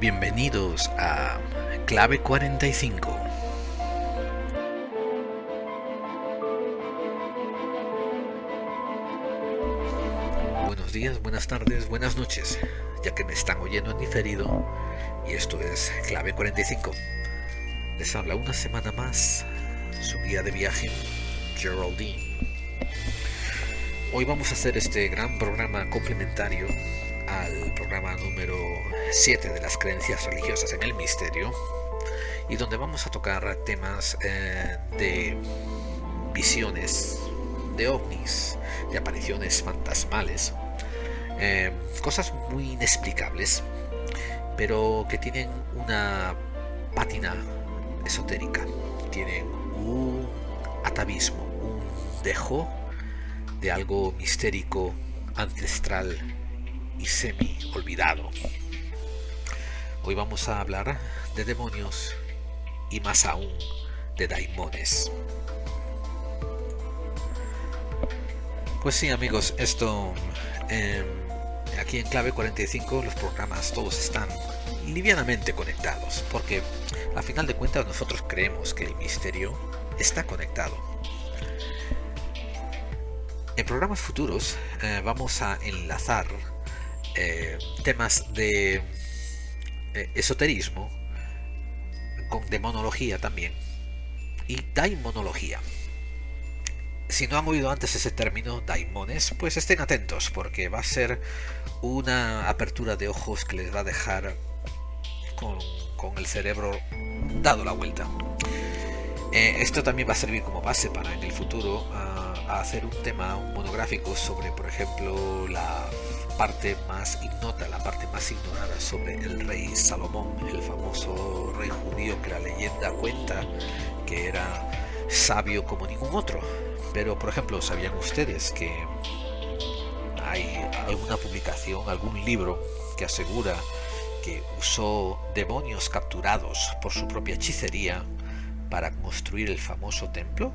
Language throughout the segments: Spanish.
Bienvenidos a Clave 45. Buenos días, buenas tardes, buenas noches, ya que me están oyendo en diferido, y esto es Clave 45. Les habla una semana más su guía de viaje, Geraldine. Hoy vamos a hacer este gran programa complementario al programa número 7 de las creencias religiosas en el misterio, y donde vamos a tocar temas de visiones, de ovnis, de apariciones fantasmales, cosas muy inexplicables, pero que tienen una pátina esotérica, tienen un atavismo, un dejo de algo mistérico, ancestral y semi olvidado. Hoy vamos a hablar de demonios y más aún de daimones. Pues sí, amigos, esto aquí en Clave 45 los programas todos están livianamente conectados, porque a final de cuentas nosotros creemos que el misterio está conectado. En programas futuros vamos a enlazar temas de esoterismo con demonología también y daimonología. Si no han oído antes ese término daimones, pues estén atentos, porque va a ser una apertura de ojos que les va a dejar con el cerebro dado la vuelta. Esto también va a servir como base para en el futuro a hacer un monográfico sobre, por ejemplo, la parte más ignota, la parte más ignorada sobre el rey Salomón, el famoso rey judío que la leyenda cuenta que era sabio como ningún otro. Pero, por ejemplo, ¿sabían ustedes que hay alguna publicación, algún libro que asegura que usó demonios capturados por su propia hechicería para construir el famoso templo?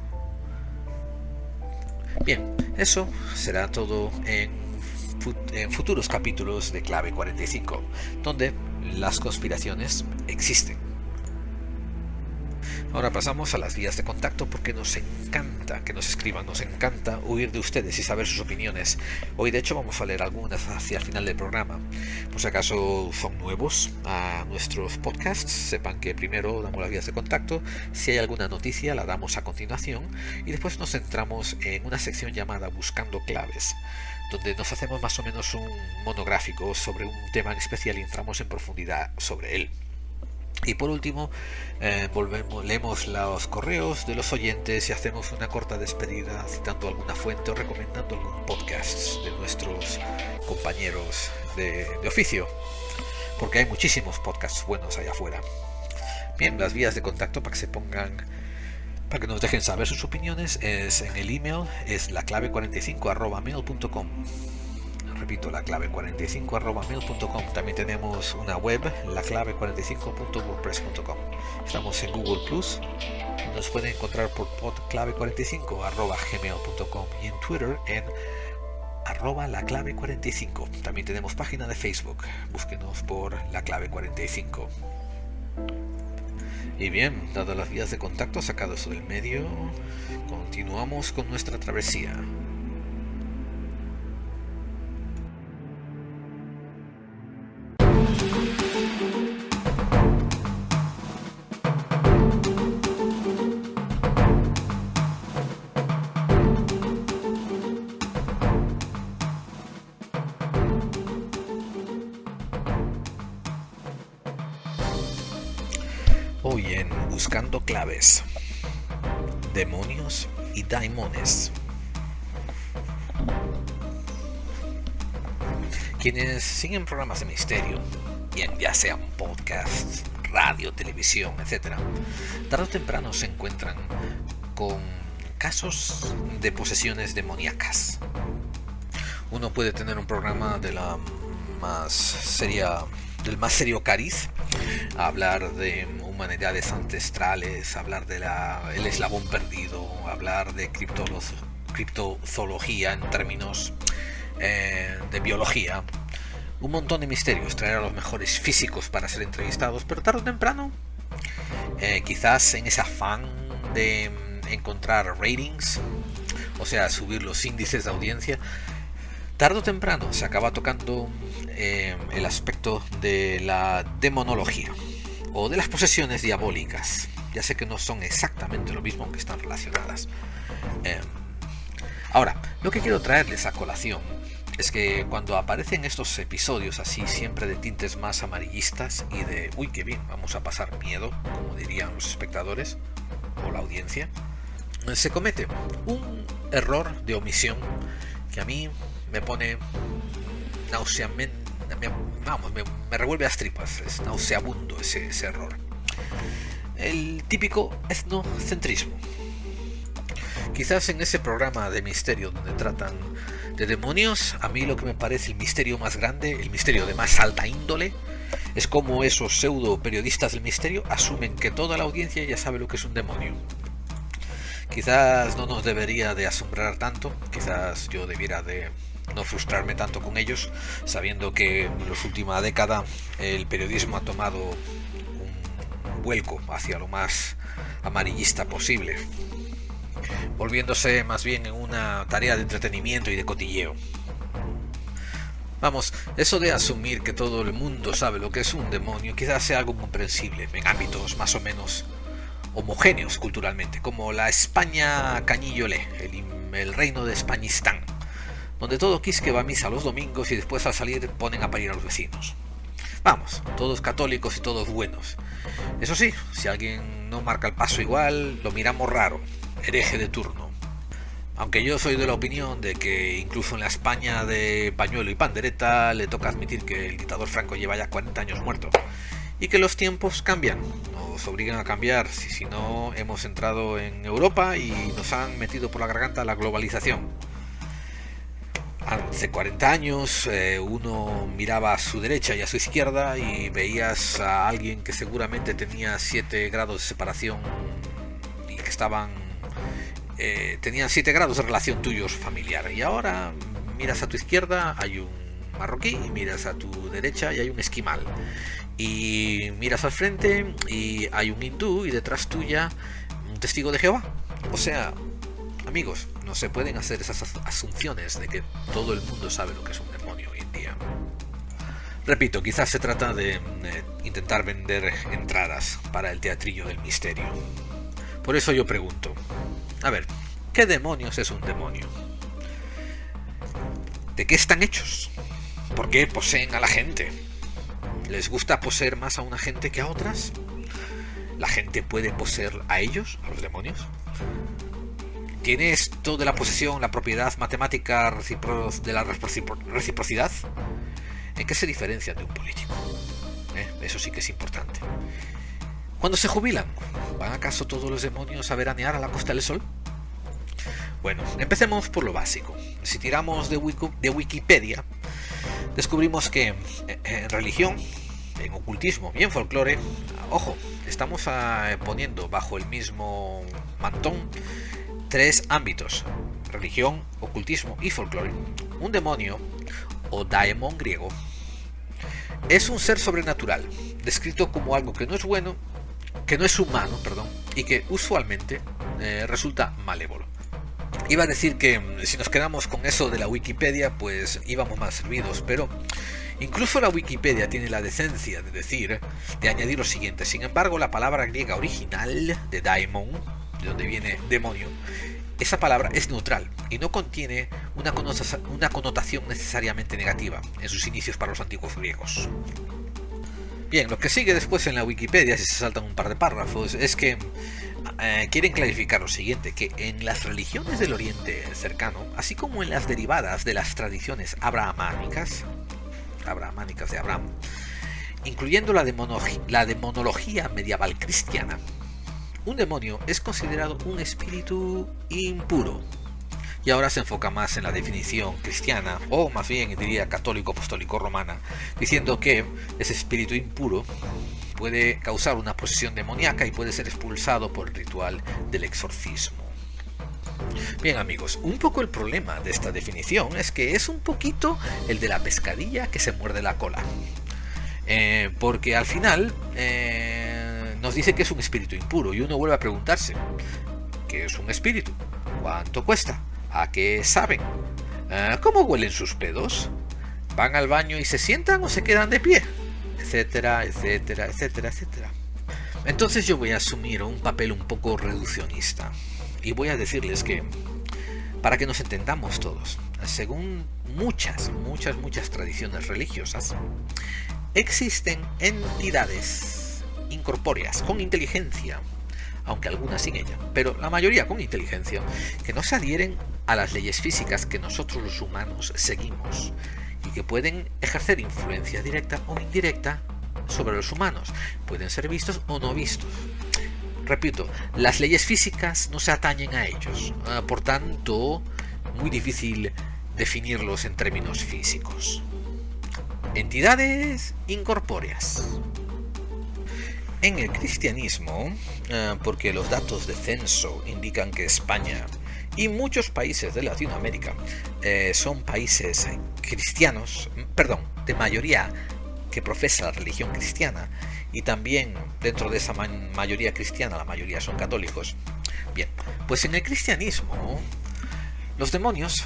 Bien, eso será todo en futuros capítulos de Clave 45, donde las conspiraciones existen. Ahora pasamos a las vías de contacto, porque nos encanta que nos escriban, nos encanta oír de ustedes y saber sus opiniones. Hoy de hecho vamos a leer algunas hacia el final del programa. Por si acaso son nuevos a nuestros podcasts, sepan que primero damos las vías de contacto, si hay alguna noticia la damos a continuación, y después nos centramos en una sección llamada Buscando Claves, donde nos hacemos más o menos un monográfico sobre un tema en especial y entramos en profundidad sobre él. Y por último, leemos los correos de los oyentes y hacemos una corta despedida citando alguna fuente o recomendando algún podcast de nuestros compañeros de oficio, porque hay muchísimos podcasts buenos allá afuera. Bien, las vías de contacto para que nos dejen saber sus opiniones es en el email, es laclave45@mail.com. Repito, laclave45@mail.com. También tenemos una web, laclave45.wordpress.com. Estamos en Google Plus. Nos pueden encontrar por podclave45@gmail.com y en Twitter en @laclave45. También tenemos página de Facebook. Búsquenos por laclave45. Y bien, dadas las vías de contacto, sacado eso del medio, continuamos con nuestra travesía. Hoy en Buscando Claves, demonios y daimones. Quienes siguen programas de misterio, bien ya sean podcasts, radio, televisión, etc., tarde o temprano se encuentran con casos de posesiones demoníacas. Uno puede tener un programa del más serio cariz, hablar de humanidades ancestrales, hablar de el eslabón perdido, hablar de criptozoología en términos de biología, un montón de misterios, traer a los mejores físicos para ser entrevistados, pero tarde o temprano, quizás en ese afán de encontrar ratings, o sea, subir los índices de audiencia, tarde o temprano se acaba tocando el aspecto de la demonología o de las posesiones diabólicas. Ya sé que no son exactamente lo mismo, aunque están relacionadas. Ahora, lo que quiero traerles a colación es que cuando aparecen estos episodios así, siempre de tintes más amarillistas y de uy, qué bien, vamos a pasar miedo, como dirían los espectadores o la audiencia, se comete un error de omisión que a mí me pone me revuelve las tripas. Es nauseabundo ese error. El típico etnocentrismo. Quizás en ese programa de misterio donde tratan de demonios, a mí lo que me parece el misterio más grande, el misterio de más alta índole, es como esos pseudo periodistas del misterio asumen que toda la audiencia ya sabe lo que es un demonio. Quizás no nos debería de asombrar tanto, quizás yo debiera de no frustrarme tanto con ellos, sabiendo que en la última década el periodismo ha tomado un vuelco hacia lo más amarillista posible, volviéndose más bien en una tarea de entretenimiento y de cotilleo. Vamos, eso de asumir que todo el mundo sabe lo que es un demonio quizás sea algo comprensible en ámbitos más o menos homogéneos culturalmente, como la España Cañillolé, el reino de Españistán, donde todo quisque va a misa los domingos y después al salir ponen a parir a los vecinos. Vamos, todos católicos y todos buenos. Eso sí, si alguien no marca el paso igual, lo miramos raro, hereje de turno. Aunque yo soy de la opinión de que incluso en la España de pañuelo y pandereta le toca admitir que el dictador Franco lleva ya 40 años muerto y que los tiempos cambian, nos obligan a cambiar, si no hemos entrado en Europa y nos han metido por la garganta la globalización. Hace 40 años uno miraba a su derecha y a su izquierda y veías a alguien que seguramente tenía 7 grados de separación y que tenían 7 grados de relación tuyos familiar. Y ahora miras a tu izquierda, hay un marroquí, y miras a tu derecha y hay un esquimal. Y miras al frente y hay un hindú y detrás tuya un testigo de Jehová. O sea, amigos, no se pueden hacer esas asunciones de que todo el mundo sabe lo que es un demonio hoy en día. Repito, quizás se trata de intentar vender entradas para el teatrillo del misterio. Por eso yo pregunto, a ver, ¿qué demonios es un demonio? ¿De qué están hechos? ¿Por qué poseen a la gente? ¿Les gusta poseer más a una gente que a otras? ¿La gente puede poseer a ellos, a los demonios? ¿Tiene esto de la posesión la propiedad matemática de la reciprocidad? ¿En qué se diferencian de un político? Eso sí que es importante. ¿Cuándo se jubilan? ¿Van acaso todos los demonios a veranear a la Costa del Sol? Bueno, empecemos por lo básico. Si tiramos de Wikipedia, descubrimos que en religión, en ocultismo y en folclore, ojo, estamos poniendo bajo el mismo mantón 3 ámbitos: religión, ocultismo y folclore. Un demonio, o daemon griego, es un ser sobrenatural, descrito como algo que no es bueno, que no es humano, y que usualmente resulta malévolo. Iba a decir que si nos quedamos con eso de la Wikipedia, pues íbamos mal servidos, pero incluso la Wikipedia tiene la decencia de añadir lo siguiente. Sin embargo, la palabra griega original de daemon, de donde viene demonio, esa palabra es neutral y no contiene una connotación necesariamente negativa en sus inicios para los antiguos griegos. Bien, lo que sigue después en la Wikipedia, si se saltan un par de párrafos, es que quieren clarificar lo siguiente, que en las religiones del Oriente cercano, así como en las derivadas de las tradiciones abrahámicas de Abraham, incluyendo la demonología medieval cristiana, un demonio es considerado un espíritu impuro. Y ahora se enfoca más en la definición cristiana, o más bien diría católico apostólico romana, diciendo que ese espíritu impuro puede causar una posesión demoníaca y puede ser expulsado por el ritual del exorcismo. Bien amigos, un poco el problema de esta definición es que es un poquito el de la pescadilla que se muerde la cola. Porque al final nos dice que es un espíritu impuro y uno vuelve a preguntarse, ¿qué es un espíritu? ¿Cuánto cuesta? ¿A qué saben? ¿Cómo huelen sus pedos? ¿Van al baño y se sientan o se quedan de pie? Etcétera, etcétera, etcétera, etcétera. Entonces yo voy a asumir un papel un poco reduccionista y voy a decirles que, para que nos entendamos todos, según muchas tradiciones religiosas, existen entidades incorpóreas con inteligencia, aunque algunas sin ella, pero la mayoría con inteligencia, que no se adhieren a las leyes físicas que nosotros los humanos seguimos y que pueden ejercer influencia directa o indirecta sobre los humanos. Pueden ser vistos o no vistos. Repito, las leyes físicas no se atañen a ellos, por tanto, muy difícil definirlos en términos físicos. Entidades incorpóreas. En el cristianismo, porque los datos de censo indican que España y muchos países de Latinoamérica son países cristianos, de mayoría que profesa la religión cristiana, y también dentro de esa mayoría cristiana la mayoría son católicos. Bien, pues en el cristianismo los demonios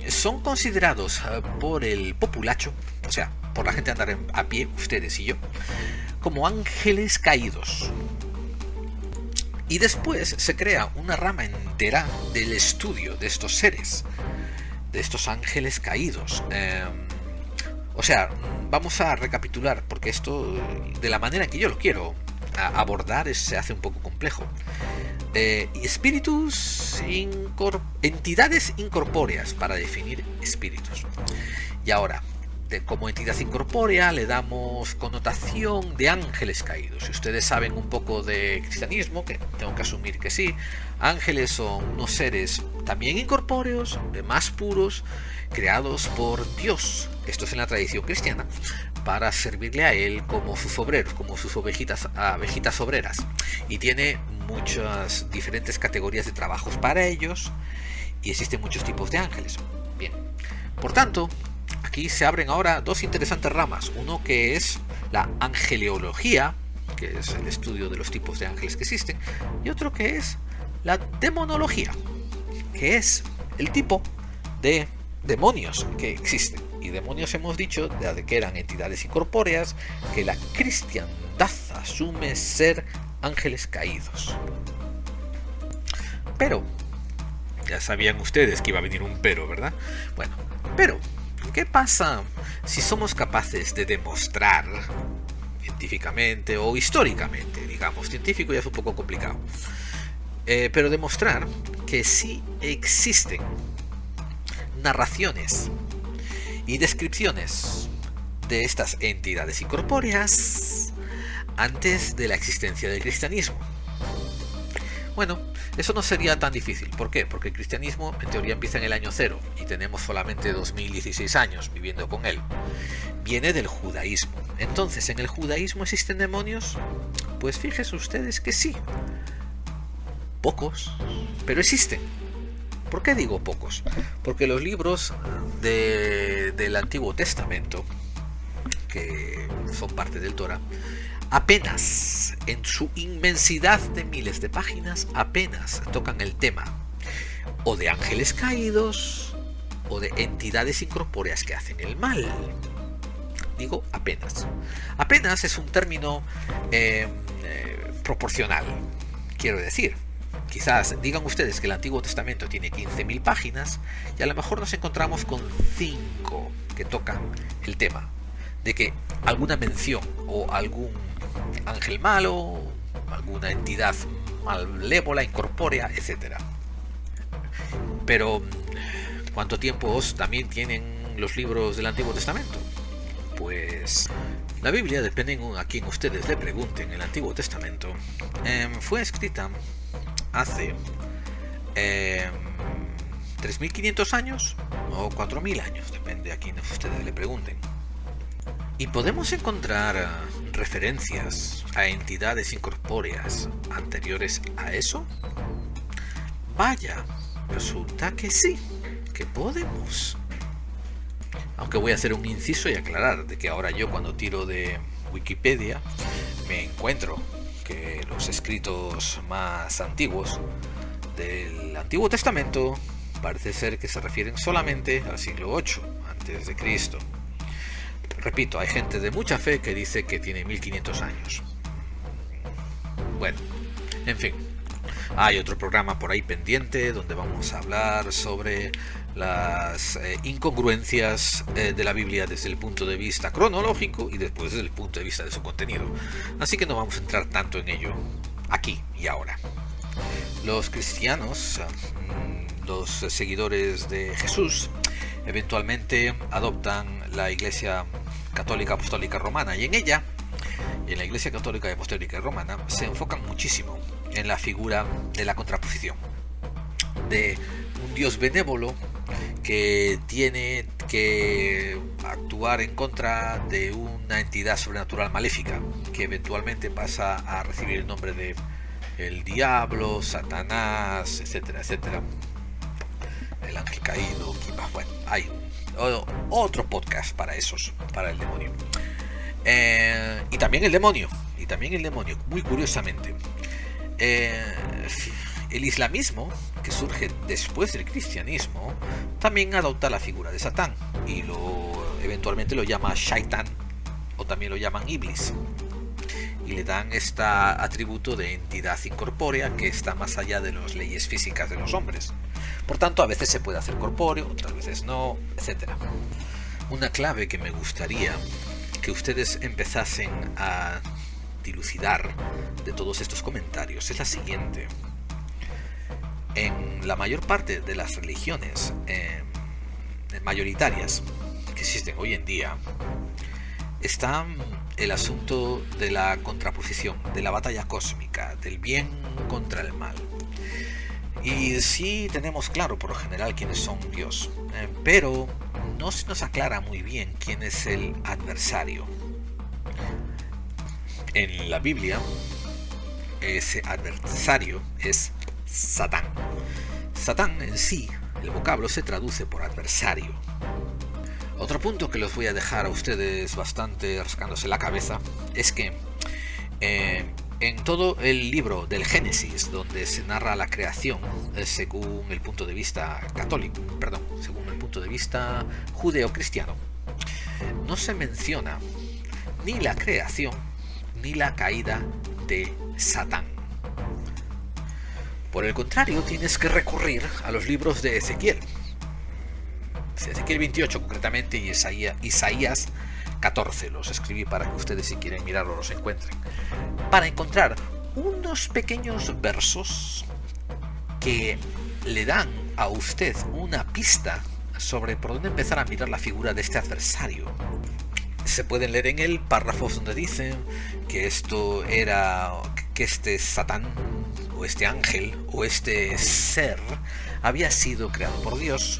son considerados por el populacho, o sea, por la gente andar a pie, ustedes y yo, como ángeles caídos. Y después se crea una rama entera del estudio de estos seres, de estos ángeles caídos. O sea, vamos a recapitular, porque esto, de la manera en que yo lo quiero abordar, se hace un poco complejo. Entidades incorpóreas, para definir espíritus. Y ahora, como entidad incorpórea le damos connotación de ángeles caídos. Si ustedes saben un poco de cristianismo, que tengo que asumir que sí, ángeles son unos seres también incorpóreos, más puros, creados por Dios. Esto es en la tradición cristiana, para servirle a él como sus obreros, como sus ovejitas obreras. Y tiene muchas diferentes categorías de trabajos para ellos, y existen muchos tipos de ángeles. Bien, por tanto, aquí se abren ahora dos interesantes ramas. Uno que es la angeleología, que es el estudio de los tipos de ángeles que existen, y otro que es la demonología, que es el tipo de demonios que existen. Y demonios hemos dicho de que eran entidades incorpóreas que la cristiandad asume ser ángeles caídos. Pero, ya sabían ustedes que iba a venir un pero, ¿verdad? Bueno, pero ¿qué pasa si somos capaces de demostrar científicamente o históricamente? Digamos, científico ya es un poco complicado, pero demostrar que sí existen narraciones y descripciones de estas entidades incorpóreas antes de la existencia del cristianismo. Bueno, eso no sería tan difícil. ¿Por qué? Porque el cristianismo en teoría empieza en el año 0 y tenemos solamente 2016 años viviendo con él. Viene del judaísmo. Entonces, ¿en el judaísmo existen demonios? Pues fíjense ustedes que sí. Pocos, pero existen. ¿Por qué digo pocos? Porque los libros del Antiguo Testamento, que son parte del Torá, apenas, en su inmensidad de miles de páginas, apenas tocan el tema o de ángeles caídos o de entidades incorpóreas que hacen el mal. Digo apenas. Apenas es un término proporcional. Quiero decir, quizás digan ustedes que el Antiguo Testamento tiene 15.000 páginas y a lo mejor nos encontramos con 5 que tocan el tema de que alguna mención o algún ángel malo, alguna entidad malévola, incorpórea, etc. Pero ¿cuánto tiempo también tienen los libros del Antiguo Testamento? Pues la Biblia, depende a quien ustedes le pregunten, el Antiguo Testamento fue escrita hace 3.500 años o 4.000 años, depende a quien ustedes le pregunten. Y podemos encontrar referencias a entidades incorpóreas anteriores a eso. Vaya, resulta que sí, que podemos. Aunque voy a hacer un inciso y aclarar de que ahora yo, cuando tiro de Wikipedia, me encuentro que los escritos más antiguos del Antiguo Testamento parece ser que se refieren solamente al siglo VIII antes de Cristo. Repito, hay gente de mucha fe que dice que tiene 1500 años. Bueno, en fin, hay otro programa por ahí pendiente donde vamos a hablar sobre las incongruencias de la Biblia desde el punto de vista cronológico y después desde el punto de vista de su contenido. Así que no vamos a entrar tanto en ello aquí y ahora. Los cristianos, los seguidores de Jesús, eventualmente adoptan la Iglesia Católica Apostólica Romana, y en ella, en la Iglesia Católica Apostólica Romana, se enfocan muchísimo en la figura de la contraposición, de un Dios benévolo que tiene que actuar en contra de una entidad sobrenatural maléfica, que eventualmente pasa a recibir el nombre de el diablo, Satanás, etcétera, etcétera, el ángel caído. Bueno, hay otro podcast para esos, para el demonio. Y también el demonio, muy curiosamente. El islamismo, que surge después del cristianismo, también adopta la figura de Satán y eventualmente lo llama Shaitán, o también lo llaman Iblis, y le dan este atributo de entidad incorpórea que está más allá de las leyes físicas de los hombres. Por tanto, a veces se puede hacer corpóreo, otras veces no, etc. Una clave que me gustaría que ustedes empezasen a dilucidar de todos estos comentarios es la siguiente. En la mayor parte de las religiones mayoritarias que existen hoy en día está el asunto de la contraposición, de la batalla cósmica, del bien contra el mal. Y sí tenemos claro por lo general quiénes son Dios, pero no se nos aclara muy bien quién es el adversario. En la Biblia, ese adversario es Satán. Satán en sí, el vocablo se traduce por adversario. Otro punto que los voy a dejar a ustedes bastante rascándose la cabeza es que en todo el libro del Génesis, donde se narra la creación según el punto de vista católico, según el punto de vista judeo-cristiano, no se menciona ni la creación ni la caída de Satán. Por el contrario, tienes que recurrir a los libros de Ezequiel 28 concretamente, y Isaías 14. Los escribí para que ustedes, si quieren mirarlo, los encuentren, para encontrar unos pequeños versos que le dan a usted una pista sobre por dónde empezar a mirar la figura de este adversario. Se pueden leer en él párrafos donde dicen que este Satán, o este ángel, o este ser, había sido creado por Dios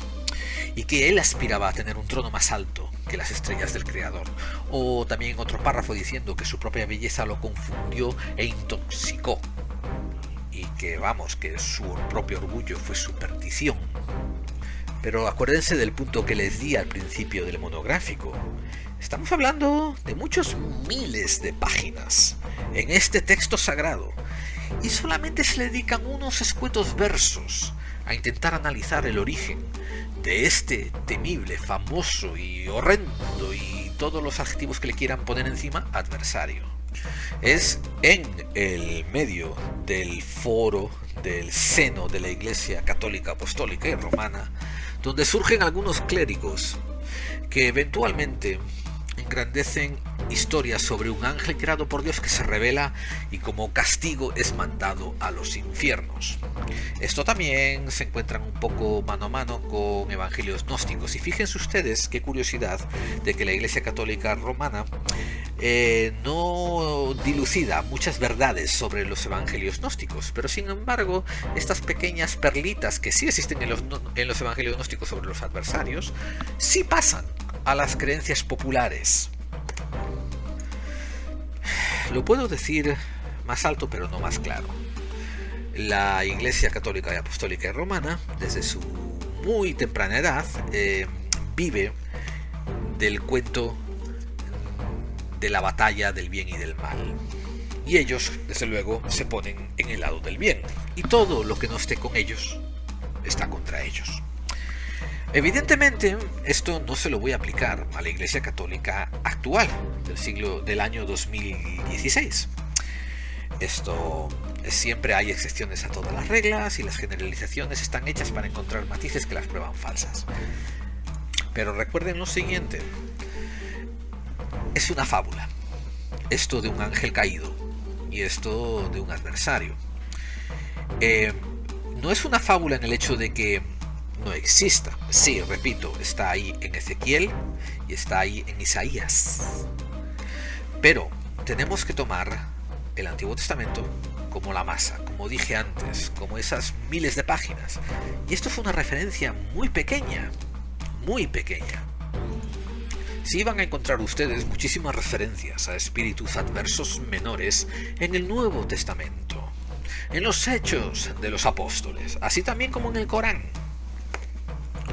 y que él aspiraba a tener un trono más alto que las estrellas del Creador. O también otro párrafo diciendo que su propia belleza lo confundió e intoxicó, y que su propio orgullo fue su perdición. Pero acuérdense del punto que les di al principio del monográfico. Estamos hablando de muchos miles de páginas en este texto sagrado, y solamente se le dedican unos escuetos versos a intentar analizar el origen de este temible, famoso y horrendo, y todos los adjetivos que le quieran poner encima, adversario. Es en el medio del foro, del seno de la Iglesia Católica Apostólica y Romana, donde surgen algunos clérigos que eventualmente engrandecen historias sobre un ángel creado por Dios que se revela y como castigo es mandado a los infiernos. Esto también se encuentran un poco mano a mano con evangelios gnósticos, y fíjense ustedes qué curiosidad de que la Iglesia Católica Romana no dilucida muchas verdades sobre los evangelios gnósticos, pero sin embargo estas pequeñas perlitas que sí existen en los evangelios gnósticos sobre los adversarios sí pasan a las creencias populares. Lo puedo decir más alto pero no más claro. La Iglesia Católica y Apostólica y Romana, desde su muy temprana edad, vive del cuento de la batalla del bien y del mal. Y ellos, desde luego, se ponen en el lado del bien. Y todo lo que no esté con ellos, está contra ellos. Evidentemente, esto no se lo voy a aplicar a la Iglesia Católica actual, del año 2016. Esto siempre hay excepciones a todas las reglas y las generalizaciones están hechas para encontrar matices que las prueban falsas. Pero recuerden lo siguiente, es una fábula, esto de un ángel caído y esto de un adversario. No es una fábula en el hecho de que no exista. Sí, repito, está ahí en Ezequiel y está ahí en Isaías. Pero tenemos que tomar el Antiguo Testamento como la masa, como dije antes, como esas miles de páginas. Y esto fue una referencia muy pequeña, muy pequeña. Sí van a encontrar ustedes muchísimas referencias a espíritus adversos menores en el Nuevo Testamento, en los Hechos de los Apóstoles, así también como en el Corán.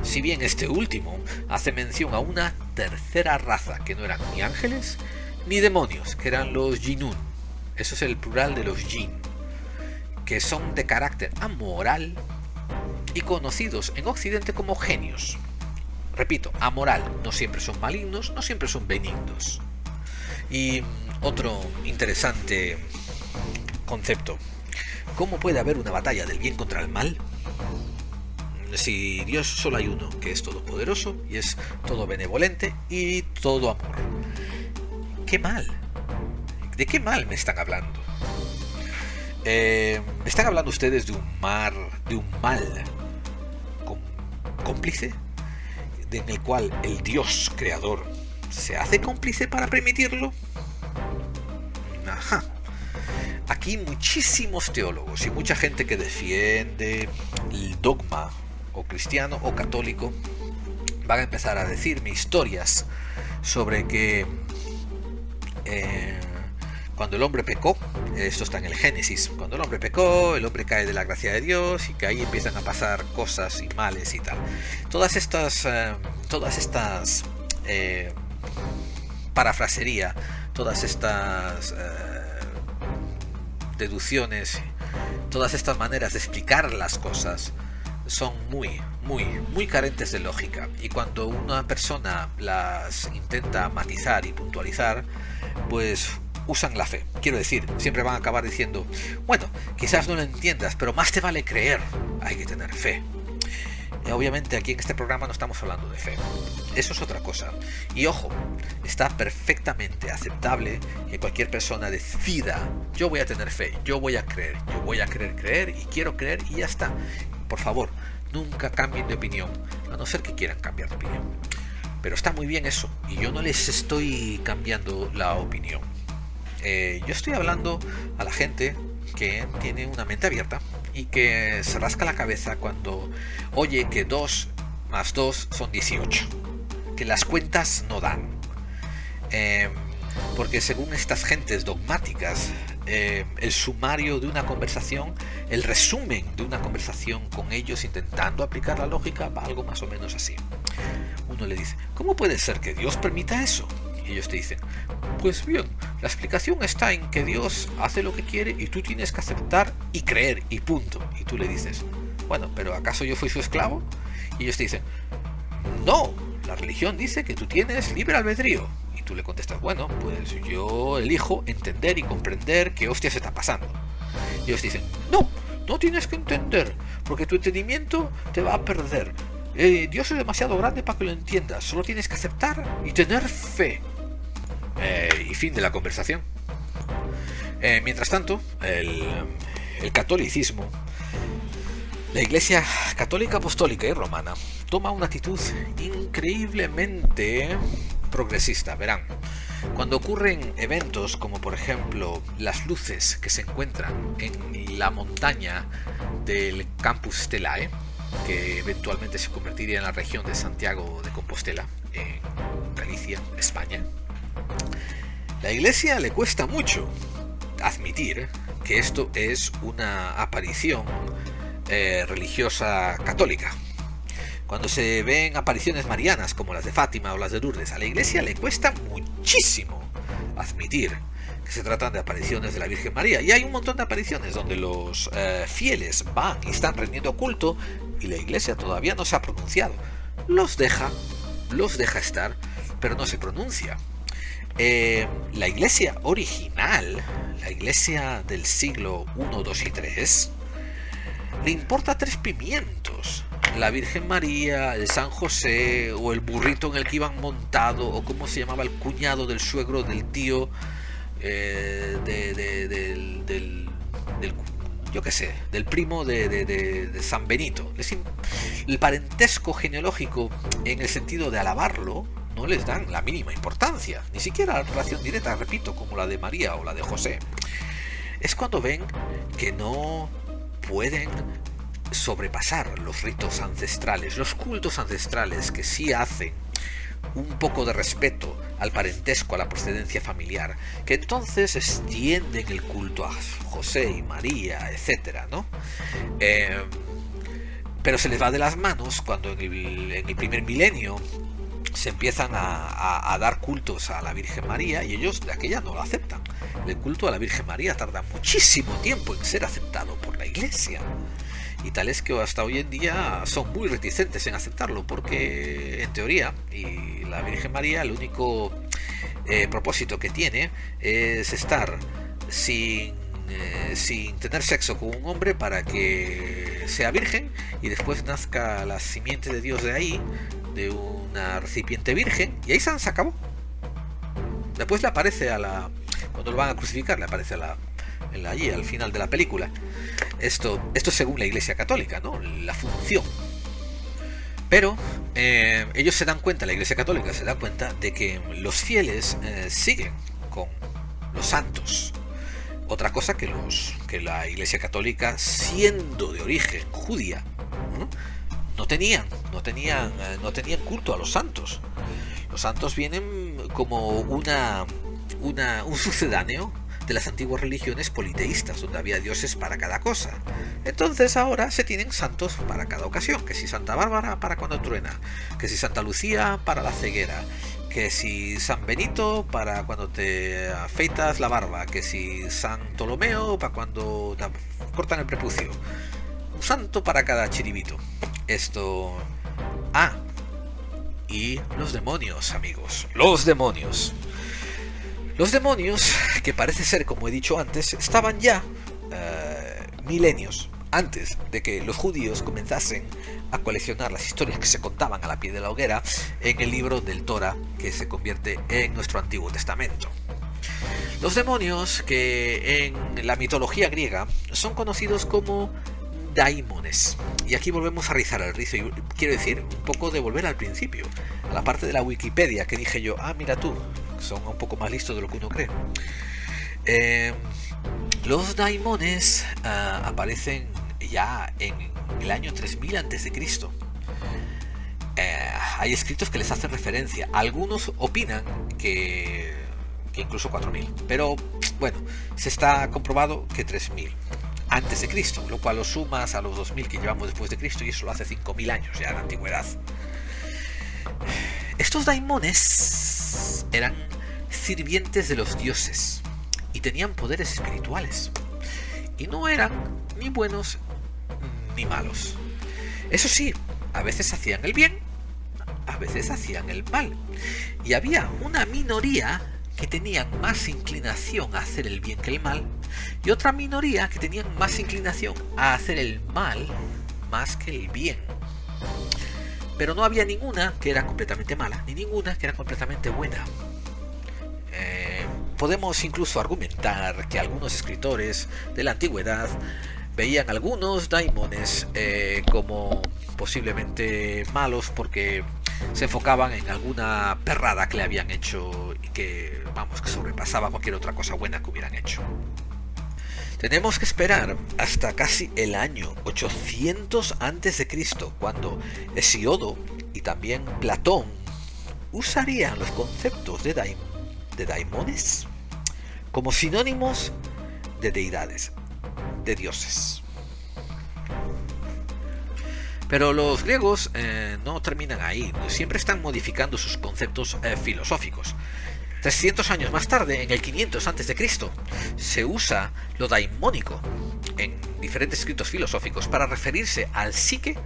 Si bien este último hace mención a una tercera raza que no eran ni ángeles ni demonios, que eran los Jinnun. Eso es el plural de los jinn, que son de carácter amoral y conocidos en Occidente como genios. Repito, amoral, no siempre son malignos, no siempre son benignos. Y otro interesante concepto, ¿cómo puede haber una batalla del bien contra el mal? Si Dios solo hay uno, que es todopoderoso y es todo benevolente y todo amor. ¿Qué mal? ¿De qué mal me están hablando? ¿Me están hablando ustedes de un mal cómplice? En el cual el Dios creador se hace cómplice para permitirlo. Ajá. Aquí muchísimos teólogos y mucha gente que defiende el dogma o cristiano o católico van a empezar a decirme historias sobre que cuando el hombre pecó, esto está en el Génesis, cuando el hombre pecó, el hombre cae de la gracia de Dios y que ahí empiezan a pasar cosas y males y tal. Todas estas parafrasería, todas estas deducciones, todas estas maneras de explicar las cosas son muy carentes de lógica, y cuando una persona las intenta matizar y puntualizar, pues usan la fe. Quiero decir, siempre van a acabar diciendo, bueno, quizás no lo entiendas, pero más te vale creer, hay que tener fe. Y obviamente aquí en este programa no estamos hablando de fe, eso es otra cosa. Y ojo, está perfectamente aceptable que cualquier persona decida, yo voy a tener fe, yo voy a querer creer y quiero creer y ya está. Por favor, nunca cambien de opinión, a no ser que quieran cambiar de opinión. Pero está muy bien eso, y yo no les estoy cambiando la opinión. Yo estoy hablando a la gente que tiene una mente abierta y que se rasca la cabeza cuando oye que 2 más 2 son 18, que las cuentas no dan. Porque según estas gentes dogmáticas, el sumario de una conversación, el resumen de una conversación con ellos intentando aplicar la lógica, va algo más o menos así. Uno le dice, ¿cómo puede ser que Dios permita eso? Y ellos te dicen, pues bien, la explicación está en que Dios hace lo que quiere y tú tienes que aceptar y creer y punto. Y tú le dices, bueno, pero ¿acaso yo fui su esclavo? Y ellos te dicen, no, la religión dice que tú tienes libre albedrío. Y tú le contestas, bueno, pues yo elijo entender y comprender qué hostia se está pasando. Y ellos te dicen, no tienes que entender, porque tu entendimiento te va a perder. Dios es demasiado grande para que lo entiendas, solo tienes que aceptar y tener fe. Y fin de la conversación. Mientras tanto, el catolicismo, la Iglesia Católica, Apostólica y Romana, toma una actitud increíblemente progresista. Verán, cuando ocurren eventos como por ejemplo las luces que se encuentran en la montaña del Campus Stelae, que eventualmente se convertiría en la región de Santiago de Compostela, en Galicia, España, la Iglesia le cuesta mucho admitir que esto es una aparición religiosa católica. Cuando se ven apariciones marianas como las de Fátima o las de Lourdes, a la Iglesia le cuesta muchísimo admitir que se tratan de apariciones de la Virgen María. Y hay un montón de apariciones donde los fieles van y están rendiendo culto y la Iglesia todavía no se ha pronunciado. Los deja estar, pero no se pronuncia. La Iglesia original, la Iglesia del siglo I, II y III, le importa 3 pimientos la Virgen María, el San José, o el burrito en el que iban montado, o cómo se llamaba el cuñado del suegro del tío, yo qué sé, del primo de San Benito. El parentesco genealógico, en el sentido de alabarlo, no les dan la mínima importancia, ni siquiera la relación directa, repito, como la de María o la de José. Es cuando ven que no pueden sobrepasar los ritos ancestrales, los cultos ancestrales, que sí hacen un poco de respeto al parentesco, a la procedencia familiar, que entonces extienden el culto a José y María, etcétera, ¿no? Pero se les va de las manos cuando en el primer milenio se empiezan a dar cultos a la Virgen María, y ellos de aquella no lo aceptan. El culto a la Virgen María tarda muchísimo tiempo en ser aceptado por la Iglesia, y tal es que hasta hoy en día son muy reticentes en aceptarlo, porque en teoría, y la Virgen María, el único propósito que tiene es estar sin tener sexo con un hombre para que sea virgen y después nazca la simiente de Dios de ahí, de una recipiente virgen, y ahí se acabó. Después le aparece cuando lo van a crucificar, le aparece allí al final de la película. Esto según la Iglesia Católica, ¿no? La función. Pero ellos se dan cuenta, la Iglesia Católica se da cuenta de que los fieles siguen con los santos. Otra cosa que la Iglesia Católica, siendo de origen judía, no tenían culto a los santos. Los santos vienen como un sucedáneo de las antiguas religiones politeístas, donde había dioses para cada cosa. Entonces ahora se tienen santos para cada ocasión, que si Santa Bárbara para cuando truena, que si Santa Lucía para la ceguera, que si San Benito para cuando te afeitas la barba, que si San Ptolomeo para cuando te cortan el prepucio. Un santo para cada chiribito. Y los demonios, amigos. Los demonios. Los demonios, que parece ser, como he dicho antes, estaban ya milenios antes de que los judíos comenzasen a coleccionar las historias que se contaban a la pie de la hoguera en el libro del Torah, que se convierte en nuestro Antiguo Testamento. Los demonios, que en la mitología griega son conocidos como daimones. Y aquí volvemos a rizar el rizo, y quiero decir, un poco de volver al principio, a la parte de la Wikipedia que dije yo, mira tú, son un poco más listos de lo que uno cree. Los daimones aparecen ya en el año 3000 a.C. Hay escritos que les hacen referencia. Algunos opinan que incluso 4000, pero bueno, se está comprobado que 3000 antes de Cristo, lo cual lo sumas a los 2000 que llevamos después de Cristo, y eso lo hace 5000 años ya en la antigüedad. Estos daimones eran sirvientes de los dioses y tenían poderes espirituales, y no eran ni buenos ni malos. Eso sí, a veces hacían el bien, a veces hacían el mal, y había una minoría que tenían más inclinación a hacer el bien que el mal, y otra minoría que tenían más inclinación a hacer el mal más que el bien. Pero no había ninguna que era completamente mala, ni ninguna que era completamente buena. Podemos incluso argumentar que algunos escritores de la antigüedad veían algunos daimones como posiblemente malos, porque se enfocaban en alguna perrada que le habían hecho y que sobrepasaba cualquier otra cosa buena que hubieran hecho. Tenemos que esperar hasta casi el año 800 a.C., cuando Hesíodo y también Platón usarían los conceptos de daimones como sinónimos de deidades, de dioses. Pero los griegos no terminan ahí, siempre están modificando sus conceptos filosóficos. 300 años más tarde, en el 500 a.C., se usa lo daimónico en diferentes escritos filosóficos para referirse al psique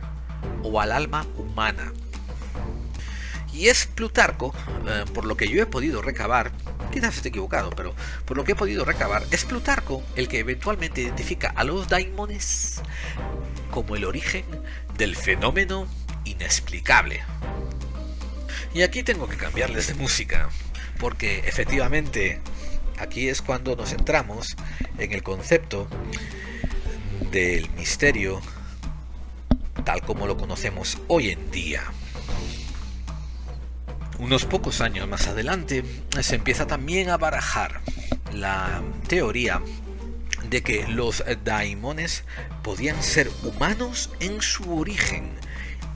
o al alma humana. Y es Plutarco, por lo que yo he podido recabar, quizás esté equivocado, pero por lo que he podido recabar, es Plutarco el que eventualmente identifica a los daimones como el origen del fenómeno inexplicable. Y aquí tengo que cambiarles de música, porque efectivamente aquí es cuando nos centramos en el concepto del misterio tal como lo conocemos hoy en día. Unos pocos años más adelante se empieza también a barajar la teoría de que los daimones podían ser humanos en su origen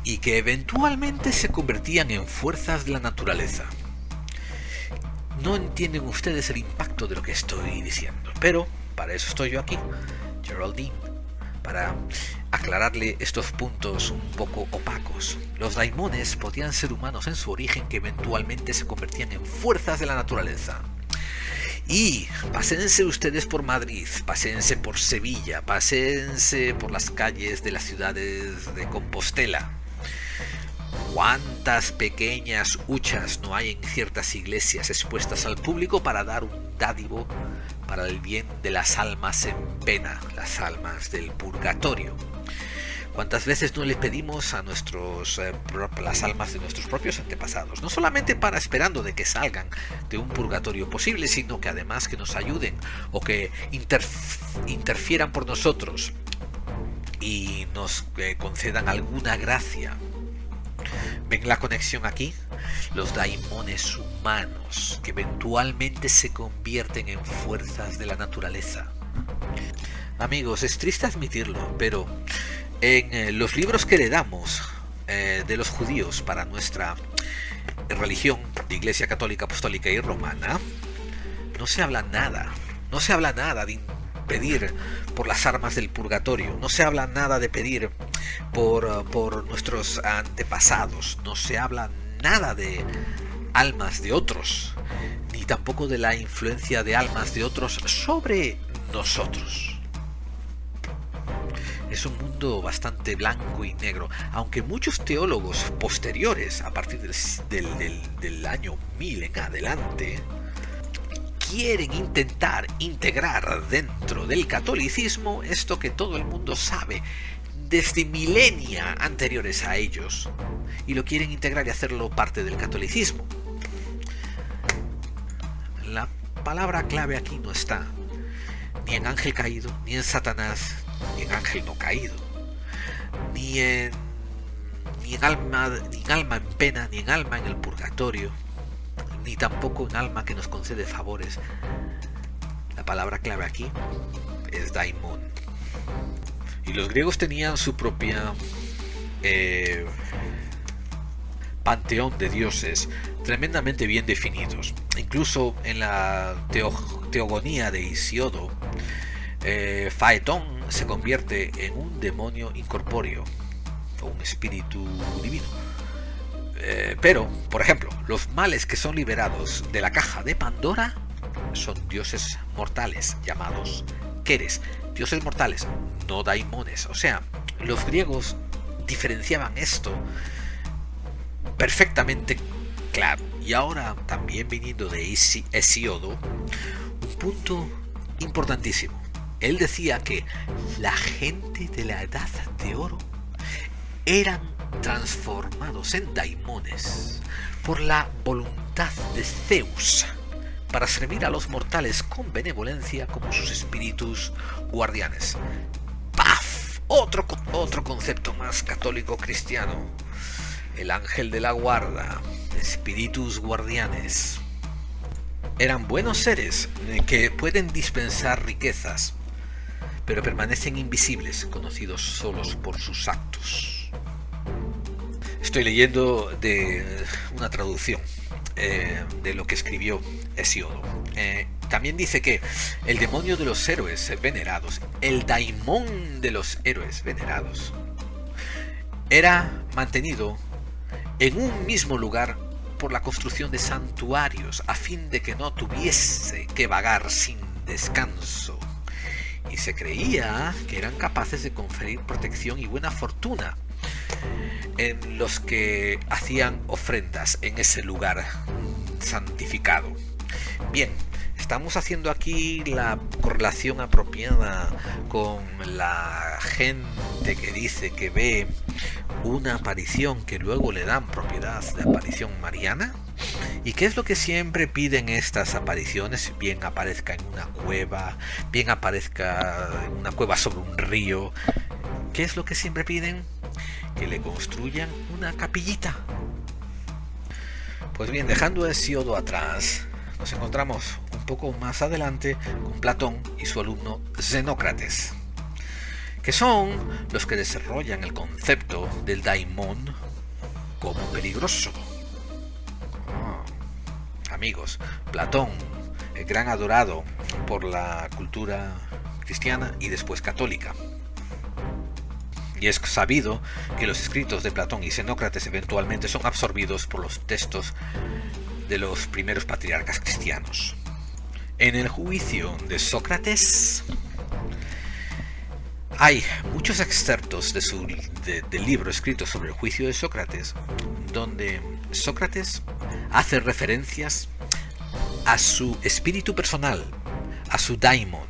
y que eventualmente se convertían en fuerzas de la naturaleza. No entienden ustedes el impacto de lo que estoy diciendo, pero para eso estoy yo aquí, Geraldine, para aclararle estos puntos un poco opacos. Los daimones podían ser humanos en su origen que eventualmente se convertían en fuerzas de la naturaleza. Y pásense ustedes por Madrid, pásense por Sevilla, pásense por las calles de las ciudades de Compostela. ¿Cuántas pequeñas huchas no hay en ciertas iglesias expuestas al público para dar un dádivo para el bien de las almas en pena, las almas del purgatorio? ¿Cuántas veces no le pedimos a las almas de nuestros propios antepasados? No solamente para esperando de que salgan de un purgatorio posible, sino que además que nos ayuden o que interfieran por nosotros y nos concedan alguna gracia. ¿Ven la conexión aquí? Los daimones humanos que eventualmente se convierten en fuerzas de la naturaleza. Amigos, es triste admitirlo, pero en los libros que le damos de los judíos para nuestra religión de Iglesia Católica, Apostólica y Romana, no se habla nada de pedir por las armas del purgatorio, no se habla nada de pedir por nuestros antepasados, no se habla nada de almas de otros, ni tampoco de la influencia de almas de otros sobre nosotros. Es un mundo bastante blanco y negro, aunque muchos teólogos posteriores, a partir del año 1000 en adelante, quieren intentar integrar dentro del catolicismo esto que todo el mundo sabe desde milenia anteriores a ellos, y lo quieren integrar y hacerlo parte del catolicismo. La palabra clave aquí no está ni en ángel caído, ni en Satanás, ni en ángel no caído, ni en alma en pena, ni en alma en el purgatorio, ni tampoco en alma que nos concede favores. La palabra clave aquí es daimon. Y los griegos tenían su propia panteón de dioses tremendamente bien definidos. Incluso en la teogonía de Hesiodo, Faetón se convierte en un demonio incorpóreo o un espíritu divino. Pero, por ejemplo, los males que son liberados de la caja de Pandora son dioses mortales llamados Keres, dioses mortales, no daimones. O sea, los griegos diferenciaban esto perfectamente claro. Y ahora, también viniendo de Hesiodo, un punto importantísimo. Él decía que la gente de la Edad de Oro eran transformados en daimones por la voluntad de Zeus para servir a los mortales con benevolencia como sus espíritus guardianes. ¡Paf! Otro concepto más católico cristiano. El ángel de la guarda, espíritus guardianes. Eran buenos seres que pueden dispensar riquezas, pero permanecen invisibles, conocidos solos por sus actos. Estoy leyendo de una traducción. de lo que escribió Hesiodo. También dice que el demonio de los héroes venerados, el daimón de los héroes venerados, era mantenido en un mismo lugar por la construcción de santuarios a fin de que no tuviese que vagar sin descanso, y se creía que eran capaces de conferir protección y buena fortuna en los que hacían ofrendas en ese lugar santificado. Bien, estamos haciendo aquí la correlación apropiada con la gente que dice que ve una aparición que luego le dan propiedad de aparición mariana. ¿Y qué es lo que siempre piden estas apariciones? Bien aparezca en una cueva, bien aparezca en una cueva sobre un río. ¿Qué es lo que siempre piden? Que le construyan una capillita. Pues bien, dejando a Hesiodo atrás, nos encontramos un poco más adelante con Platón y su alumno Xenócrates, que son los que desarrollan el concepto del daimón como peligroso. Amigos, Platón, el gran adorado por la cultura cristiana y después católica. Y es sabido que los escritos de Platón y Xenócrates eventualmente son absorbidos por los textos de los primeros patriarcas cristianos. En el juicio de Sócrates hay muchos excerptos del libro escrito sobre el juicio de Sócrates, donde Sócrates hace referencias a su espíritu personal, a su daimon,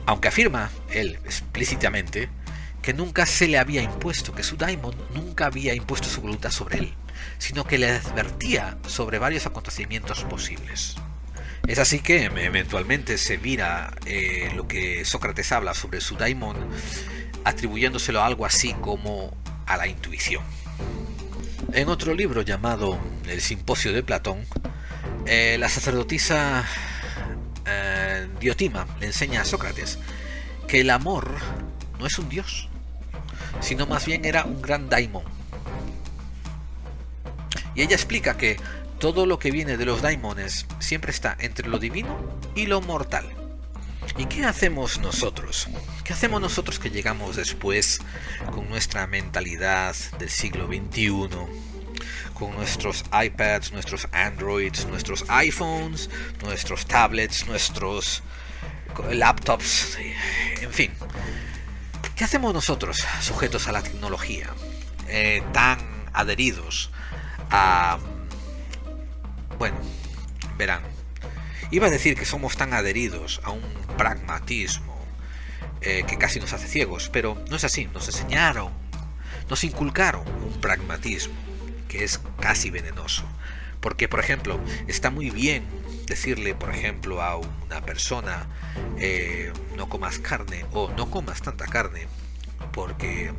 aunque afirma él explícitamente que nunca se le había impuesto, que su daimon nunca había impuesto su voluntad sobre él, sino que le advertía sobre varios acontecimientos posibles. Es así que eventualmente se mira lo que Sócrates habla sobre su daimon, atribuyéndoselo a algo así como a la intuición. En otro libro llamado El Simposio de Platón, la sacerdotisa Diotima le enseña a Sócrates que el amor no es un dios, sino más bien era un gran daimon. Y ella explica que todo lo que viene de los daimones siempre está entre lo divino y lo mortal. ¿Y qué hacemos nosotros? ¿Qué hacemos nosotros que llegamos después con nuestra mentalidad del siglo XXI? Con nuestros iPads, nuestros Androids, nuestros iPhones, nuestros tablets, nuestros laptops, en fin. ¿Qué hacemos nosotros, sujetos a la tecnología, tan adheridos a... Bueno, verán, iba a decir que somos tan adheridos a un pragmatismo que casi nos hace ciegos, pero no es así. Nos enseñaron, nos inculcaron un pragmatismo que es casi venenoso, porque, por ejemplo, está muy bien decirle, por ejemplo, a una persona no comas carne o no comas tanta carne, porque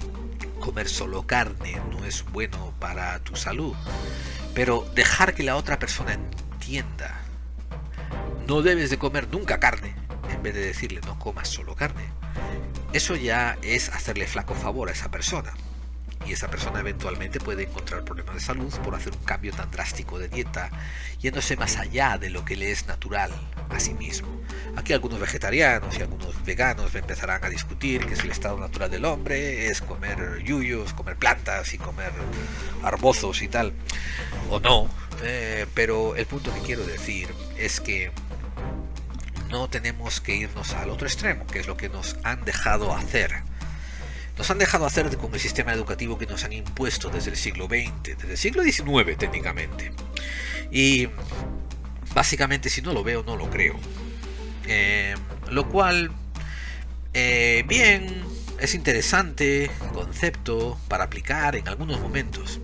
comer solo carne no es bueno para tu salud, pero dejar que la otra persona entienda no debes de comer nunca carne, en vez de decirle no comas solo carne, eso ya es hacerle flaco favor a esa persona. Y esa persona eventualmente puede encontrar problemas de salud por hacer un cambio tan drástico de dieta, yéndose más allá de lo que le es natural a sí mismo. Aquí algunos vegetarianos y algunos veganos empezarán a discutir que si el estado natural del hombre es comer yuyos, comer plantas y comer arbozos y tal, o no. Pero el punto que quiero decir es que no tenemos que irnos al otro extremo, que es lo que nos han dejado hacer. Nos han dejado hacer con el sistema educativo que nos han impuesto desde el siglo XX, desde el siglo XIX técnicamente. Y básicamente, si no lo veo, no lo creo. Lo cual, bien, es interesante concepto para aplicar en algunos momentos.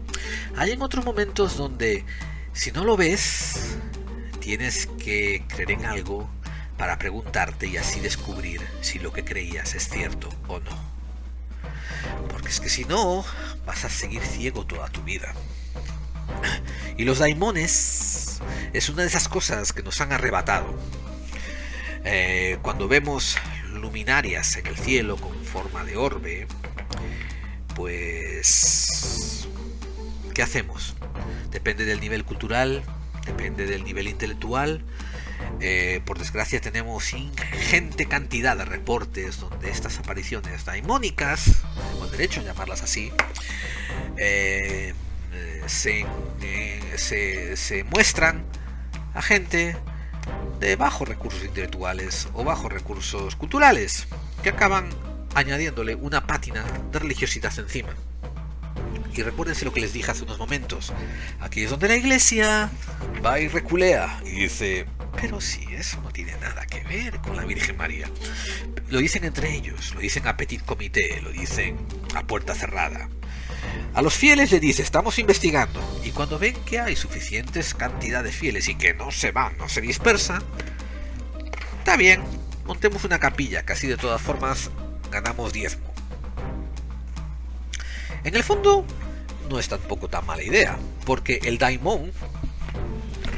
Hay en otros momentos donde, si no lo ves, tienes que creer en algo para preguntarte y así descubrir si lo que creías es cierto o no. Porque es que si no, vas a seguir ciego toda tu vida. Y los daimones es una de esas cosas que nos han arrebatado. Cuando vemos luminarias en el cielo con forma de orbe, pues ¿qué hacemos? Depende del nivel cultural, depende del nivel intelectual. Por desgracia tenemos ingente cantidad de reportes donde estas apariciones daimónicas, tenemos derecho a llamarlas así, se muestran a gente de bajos recursos intelectuales o bajos recursos culturales, que acaban añadiéndole una pátina de religiosidad encima. Y recuérdense lo que les dije hace unos momentos. Aquí es donde la iglesia va y reculea y dice: pero si eso no tiene nada que ver con la Virgen María. Lo dicen entre ellos, lo dicen a petit comité, lo dicen a puerta cerrada. A los fieles le dice: estamos investigando. Y cuando ven que hay suficientes cantidad de fieles y que no se van, no se dispersan, está bien, montemos una capilla, que así de todas formas ganamos diezmo. En el fondo no es tampoco tan mala idea, porque el daimon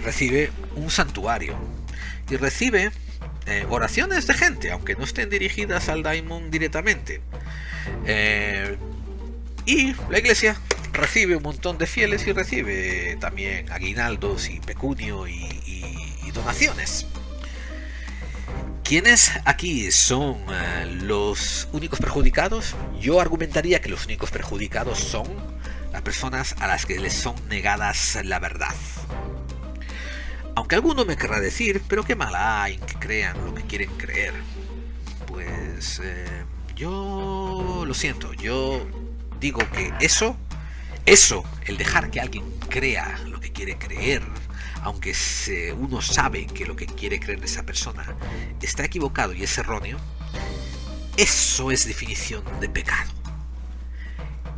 recibe un santuario y recibe oraciones de gente, aunque no estén dirigidas al daimon directamente, y la iglesia recibe un montón de fieles y recibe también aguinaldos y pecunio y donaciones. ¿Quiénes aquí son los únicos perjudicados? Yo argumentaría que los únicos perjudicados son las personas a las que les son negadas la verdad. Aunque alguno me querrá decir: pero qué mala hay en que crean lo que quieren creer. Pues yo lo siento, yo digo que eso, el dejar que alguien crea lo que quiere creer, aunque uno sabe que lo que quiere creer esa persona está equivocado y es erróneo, eso es definición de pecado.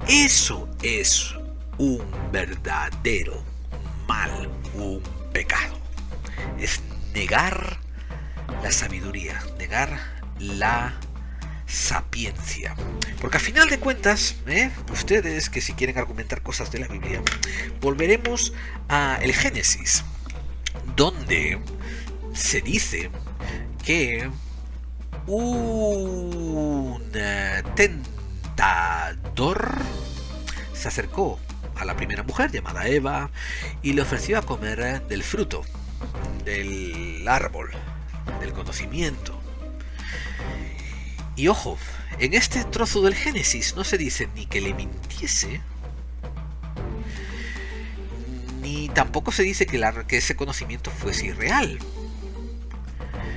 Eso es un verdadero mal, un pecado. Es negar la sabiduría, negar la sapiencia. Porque al final de cuentas, ustedes que si quieren argumentar cosas de la Biblia, volveremos a el Génesis, donde se dice que un tentador se acercó a la primera mujer llamada Eva y le ofreció a comer del fruto del árbol del conocimiento. Y ojo, en este trozo del Génesis no se dice ni que le mintiese, ni tampoco se dice que ese conocimiento fuese irreal.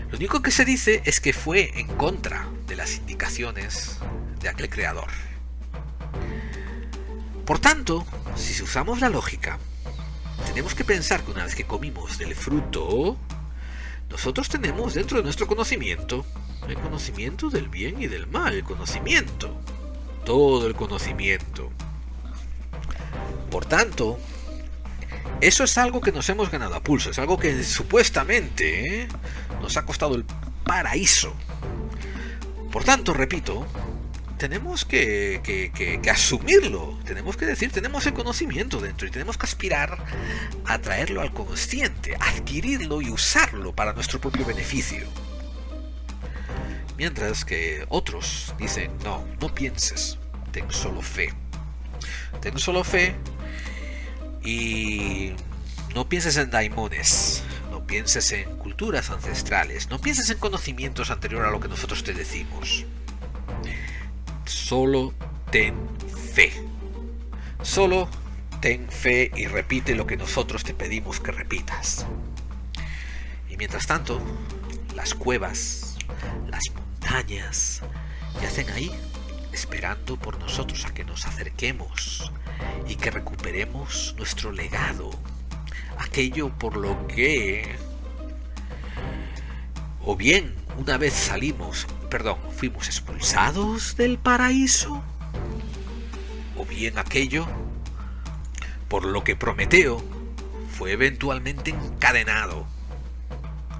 Lo único que se dice es que fue en contra de las indicaciones de aquel creador. Por tanto, si usamos la lógica, tenemos que pensar que una vez que comimos del fruto, nosotros tenemos dentro de nuestro conocimiento el conocimiento del bien y del mal, el conocimiento, todo el conocimiento. Por tanto, eso es algo que nos hemos ganado a pulso, es algo que supuestamente nos ha costado el paraíso. Por tanto, repito, tenemos que asumirlo, tenemos que decir, tenemos el conocimiento dentro y tenemos que aspirar a traerlo al consciente, adquirirlo y usarlo para nuestro propio beneficio. Mientras que otros dicen: no, no pienses, ten solo fe. Ten solo fe y no pienses en daimones, no pienses en culturas ancestrales, no pienses en conocimientos anteriores a lo que nosotros te decimos. Solo ten fe. Solo ten fe y repite lo que nosotros te pedimos que repitas. Y mientras tanto, las cuevas, las montañas yacen ahí, esperando por nosotros a que nos acerquemos y que recuperemos nuestro legado, aquello por lo que, o bien una vez fuimos expulsados del paraíso, o bien aquello por lo que Prometeo fue eventualmente encadenado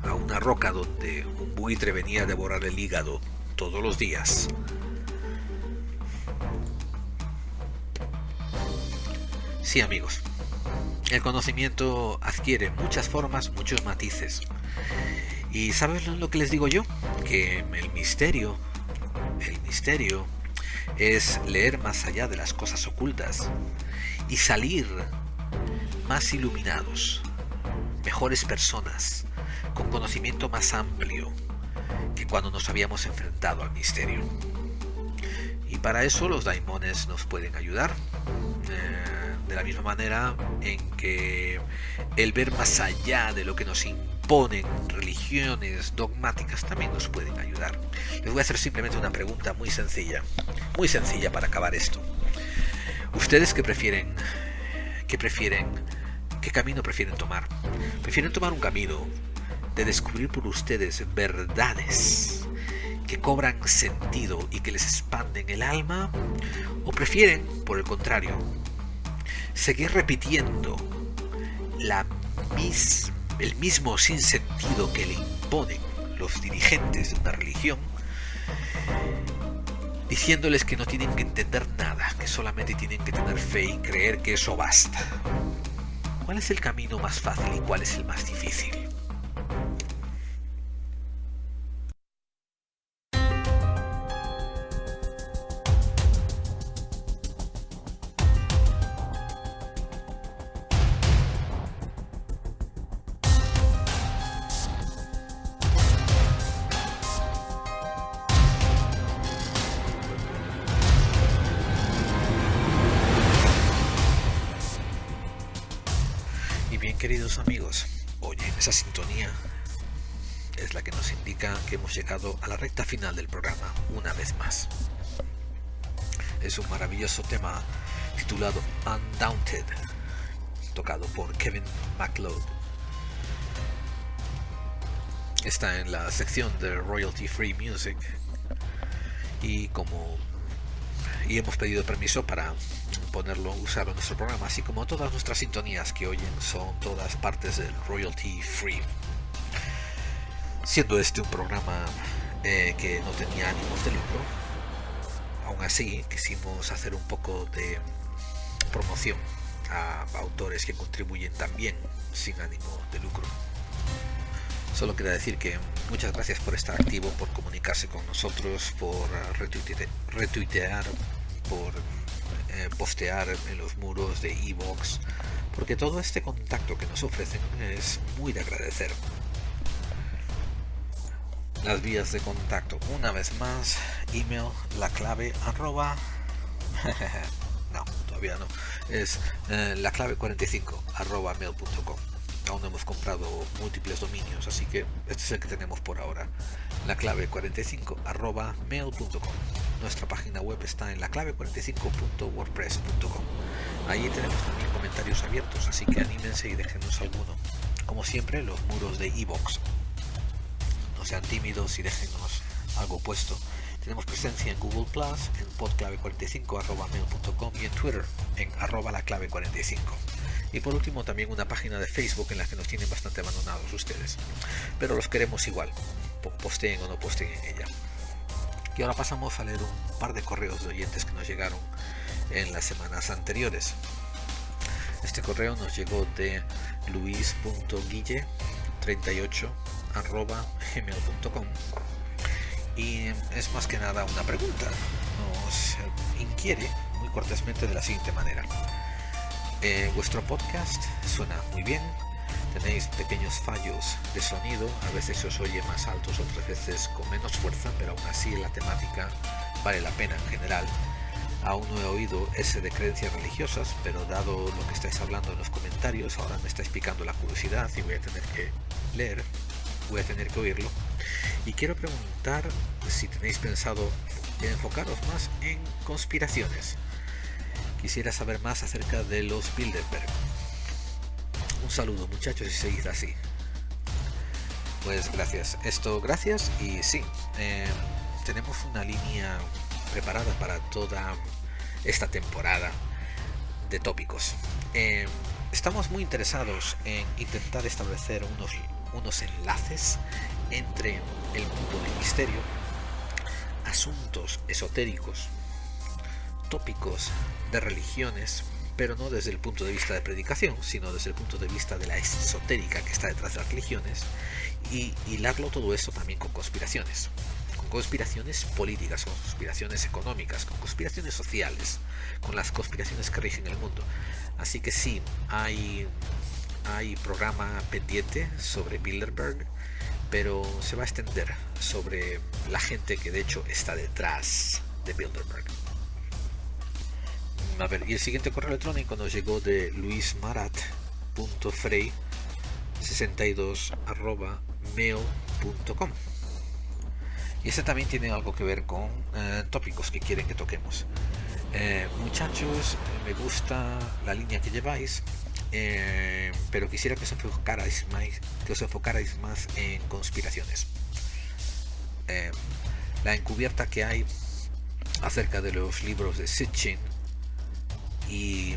a una roca donde un buitre venía a devorar el hígado todos los días. Sí, amigos, el conocimiento adquiere muchas formas, muchos matices. ¿Y sabes lo que les digo yo? Que el misterio es leer más allá de las cosas ocultas y salir más iluminados, mejores personas, con conocimiento más amplio que cuando nos habíamos enfrentado al misterio. Y para eso los daimones nos pueden ayudar, de la misma manera en que el ver más allá de lo que nos imponen religiones dogmáticas también nos pueden ayudar. Les voy a hacer simplemente una pregunta muy sencilla para acabar esto. ¿Ustedes qué prefieren? ¿Qué camino prefieren tomar? ¿Prefieren tomar un camino de descubrir por ustedes verdades que cobran sentido y que les expanden el alma? ¿O prefieren, por el contrario, seguir repitiendo el mismo sinsentido que le imponen los dirigentes de una religión, diciéndoles que no tienen que entender nada, que solamente tienen que tener fe y creer que eso basta? ¿Cuál es el camino más fácil y cuál es el más difícil? Queridos amigos, oye, esa sintonía es la que nos indica que hemos llegado a la recta final del programa una vez más. Es un maravilloso tema titulado Undaunted, tocado por Kevin MacLeod. Está en la sección de Royalty Free Music y hemos pedido permiso para usarlo en nuestro programa, así como todas nuestras sintonías que oyen son todas partes del Royalty Free. Siendo este un programa que no tenía ánimos de lucro, aún así quisimos hacer un poco de promoción a autores que contribuyen también sin ánimo de lucro. Solo quería decir que muchas gracias por estar activo, por comunicarse con nosotros, por retuitear, por postear en los muros de iVoox, porque todo este contacto que nos ofrecen es muy de agradecer. Las vías de contacto, una vez más: email, la clave arroba no, todavía no, es la clave 45 arroba mail.com. Aún no hemos comprado múltiples dominios, así que este es el que tenemos por ahora, la clave 45 arroba mail.com. Nuestra página web está en laclave45.wordpress.com. Allí tenemos también comentarios abiertos, así que anímense y déjenos alguno. Como siempre, los muros de iVoox, no sean tímidos y déjenos algo puesto. Tenemos presencia en Google+, en podclave45@mail.com y en Twitter en @laclave45. Y por último también una página de Facebook en la que nos tienen bastante abandonados ustedes, pero los queremos igual, posteen o no posteen en ella. Y ahora pasamos a leer un par de correos de oyentes que nos llegaron en las semanas anteriores. Este correo nos llegó de luis.guille38@gmail.com y es más que nada una pregunta. Nos inquiere muy cortésmente de la siguiente manera: vuestro podcast suena muy bien, tenéis pequeños fallos de sonido, a veces os oye más altos, otras veces con menos fuerza, pero aún así la temática vale la pena en general. Aún no he oído ese de creencias religiosas, pero dado lo que estáis hablando en los comentarios, ahora me estáis picando la curiosidad y voy a tener que oírlo. Y quiero preguntar si tenéis pensado enfocaros más en conspiraciones. Quisiera saber más acerca de los Bilderberg. Un saludo, muchachos, y seguid así. Pues gracias. Gracias. Y sí, tenemos una línea preparada para toda esta temporada de tópicos. Estamos muy interesados en intentar establecer unos enlaces entre el mundo del misterio, asuntos esotéricos, tópicos de religiones, pero no desde el punto de vista de predicación, sino desde el punto de vista de la esotérica que está detrás de las religiones, y hilarlo todo eso también con conspiraciones conspiraciones políticas, con conspiraciones económicas, con conspiraciones sociales, con las conspiraciones que rigen el mundo. Así que sí, hay programa pendiente sobre Bilderberg, pero se va a extender sobre la gente que de hecho está detrás de Bilderberg. A ver, y el siguiente correo electrónico nos llegó de luismarat.frey62@mail.com. Y este también tiene algo que ver con tópicos que quieren que toquemos. Muchachos, me gusta la línea que lleváis, pero quisiera que os enfocarais más en conspiraciones. La encubierta que hay acerca de los libros de Sitchin y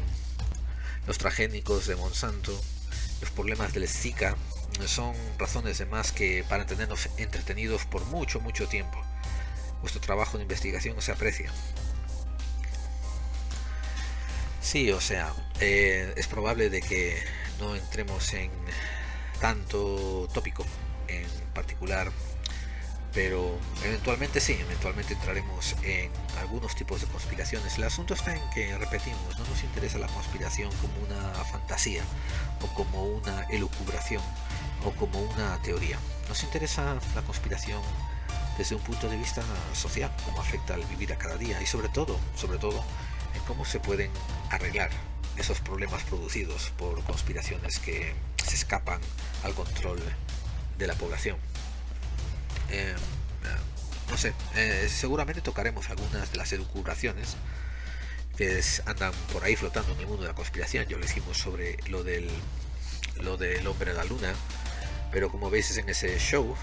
los transgénicos de Monsanto, los problemas del Zika, son razones de más que para tenernos entretenidos por mucho tiempo. Vuestro trabajo de investigación se aprecia. Sí, o sea, es probable de que no entremos en tanto tópico en particular, pero eventualmente sí, eventualmente entraremos en algunos tipos de conspiraciones. El asunto está en que, repetimos, no nos interesa la conspiración como una fantasía o como una elucubración o como una teoría. Nos interesa la conspiración desde un punto de vista social, cómo afecta al vivir a cada día y sobre todo en cómo se pueden arreglar esos problemas producidos por conspiraciones que se escapan al control de la población. No sé, seguramente tocaremos algunas de las elucubraciones que andan por ahí flotando en el mundo de la conspiración. Ya lo hicimos sobre lo del hombre a la luna, pero como veis en ese show,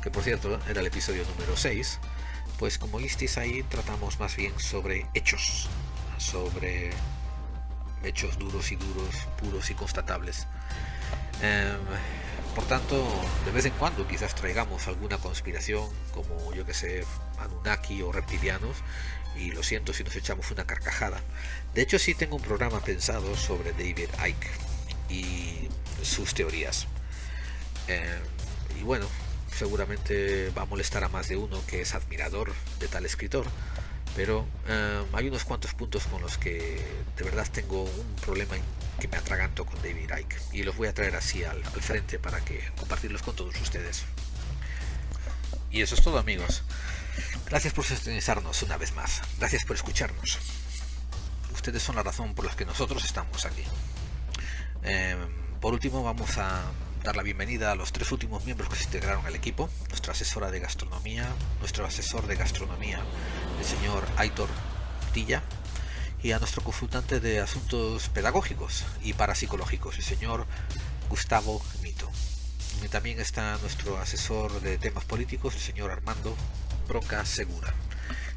que por cierto era el episodio número 6, pues como visteis ahí tratamos más bien sobre hechos duros, puros y constatables. Por tanto, de vez en cuando quizás traigamos alguna conspiración, como yo que sé, Anunnaki o reptilianos, y lo siento si nos echamos una carcajada. De hecho, sí tengo un programa pensado sobre David Icke y sus teorías. Y bueno, seguramente va a molestar a más de uno que es admirador de tal escritor, pero hay unos cuantos puntos con los que de verdad tengo un problema que me atraganto con David Icke, y los voy a traer así al frente para que compartirlos con todos ustedes. Y eso es todo, amigos. Gracias por sintonizarnos una vez más. Gracias por escucharnos. Ustedes son la razón por la que nosotros estamos aquí. Por último, vamos a dar la bienvenida a los 3 últimos miembros que se integraron al equipo: nuestra asesora de gastronomía, nuestro asesor de gastronomía, el señor Aitor Tilla, y a nuestro consultante de asuntos pedagógicos y parapsicológicos, el señor Gustavo Mito. Y también está nuestro asesor de temas políticos, el señor Armando Broca Segura.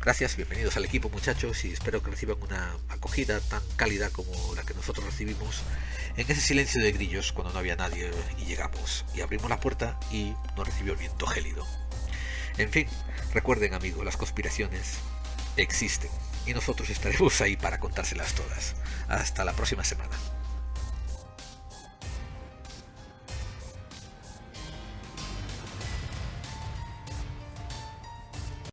Gracias, bienvenidos al equipo, muchachos, y espero que reciban una acogida tan cálida como la que nosotros recibimos en ese silencio de grillos cuando no había nadie y llegamos y abrimos la puerta y nos recibió el viento gélido. En fin, recuerden, amigos, las conspiraciones existen y nosotros estaremos ahí para contárselas todas. Hasta la próxima semana.